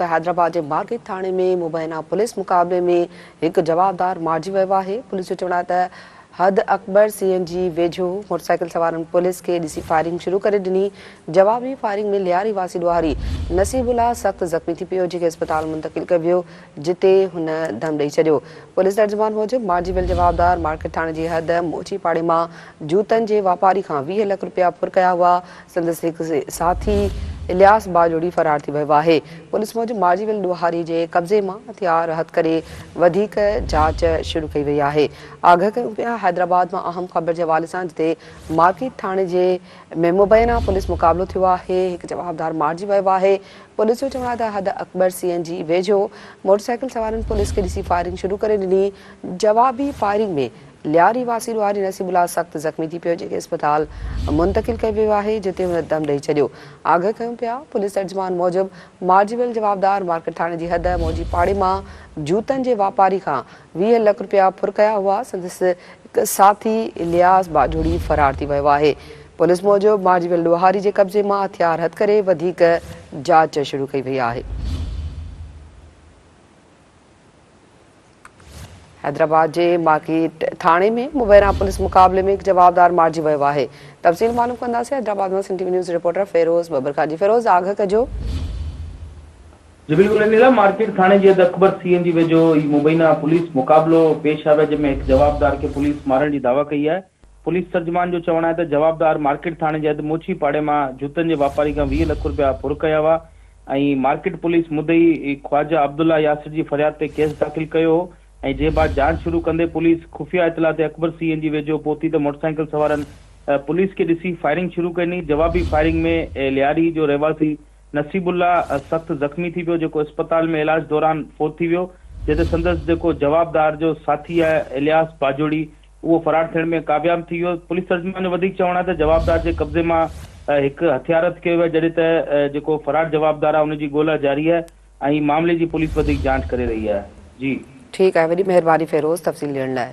हैदराबाद के मार्केट थाने में मुबैना पुलिस मुकाबले में एक जवाबदार मारिजी वियो आहे। पुलिस जो चवण आहे त हद अकबर सीएनजी वेझो मोटरसाइकिल सवारनि पुलिस के ॾिसी फायरिंग शुरू करे ॾिनी। जवाबी फायरिंग में लियारी वासी ॾुआरी नसीबुल्ला सख़्त ज़ख़्मी थी पियो, जेके अस्पताल मुंतकिल कयो वियो, जिते हुन दम ॾेई छॾियो। पुलिस तर्जुमान मूजिबि मारिजी वियल जवाबदार मार्केट थाणे जी हद मोची पाड़े मां जूतनि जे वापारी खां 20 लाख रुपया फुर कया हुआ। संदसि हिकु साथी इलियास बाजोड़ी फरार थी वियो आहे। पुलिस मूजिबि मारिजी वियल ॾुआरी जे कब्ज़े मां हथियार हथ करे वधीक जांच शुरू कई वई आहे। आगाह कयूं पिया हैदराबाद में अहम ख़बर के हवाले से जिते मार्केट थाने जे में मुबैना पुलिस मुकाबलो थियो आहे, एक जवाबदार मारिजी वियो आहे। पुलिस जो चवण आहे त हद अकबर सीएनजी वेझो मोटरसाइकिल सवारनि पुलिस के ॾिसी फायरिंग शुरू करे ॾिनी। जवाबी फायरिंग में लियारी वासी ॾुआरी नसीबुल्ला सख़्त ज़ख़्मी थी पियो, जेके अस्पताल मुंतकिल कयो वियो आहे, जिते हुन दम ॾेई छॾियो। आगाह कयूं पिया पुलिस तर्जुमान मूजिबि मारिजी वियल जवाबदार मार्केट थाने जी हद मोची पाड़े मां जूतनि जे वापारी खां 20 लाख रुपया फुर कया हुआ। संदसि हिकु साथी इलियास बाजोड़ी फरार थी वियो आहे। पुलिस मूजिबि मारिजी वियल ॾुआरी जे कब्ज़े मां हथियार हथ करे वधीक जांच शुरू कई वई आहे। हैदराबाद के मार्केट थाने में मुबैना पुलिस मुकाबले में एक जवाबदार मारिजी वियो आहे। तफ़सील मालूम कंदासीं हैदराबाद में सिंधी न्यूज़ रिपोर्टर फेरोज बबर खां। फेरोज, आगाह कजो। जी बिल्कुल नीला, मार्केट थाने जे हद अकबर सीएनजी वेझो मुबैना पुलिस मुकाबलो पेश आयो, जंहिंमें एक जवाबदार के पुलिस मारण की दावा कई है। पुलिस तर्जुमान जो चवण है त जवाबदार मार्केट थाने जे हद मोची पाड़े मां जूतनि जे वापारी खां 20 लाख रुपया फुर कया हुआ। मार्केट पुलिस मुदई ख्वाजा अब्दुल्ला यासिर जी फरियाद ते केस दाख़िल कयो ऐं जे बाद जांच शुरू कंदे पुलिस खुफिया इतला ते अकबर सीएनजी वेझो पहुती त मोटरसाइकिल सवारनि पुलिस के ॾिसी फायरिंग शुरू कई। जवाबी फायरिंग में लियारी जो रहवासी नसीबुल्ला सख़्त ज़ख़्मी थी पियो, जेको अस्पताल में इलाज दौरान फोत थी वियो, जिते संदसि जेको जवाबदार जो साथी है इलियास बाजोड़ी वो फरार थियण में कामयाब थी वियो। पुलिस तर्जुमान जो वधीक चवण है त जवाबदार के कब्ज़े मां हिकु हथियार हथ कयो आहे, जॾहिं त जेको फरार जवाबदार आहे उनजी ॻोल्हा जारी है ऐं मामले की पुलिस वधीक जांच करे रही है। जी ठीक है, वॾी महिरबानी फेरोज तफ़सील ॾियण लाइ।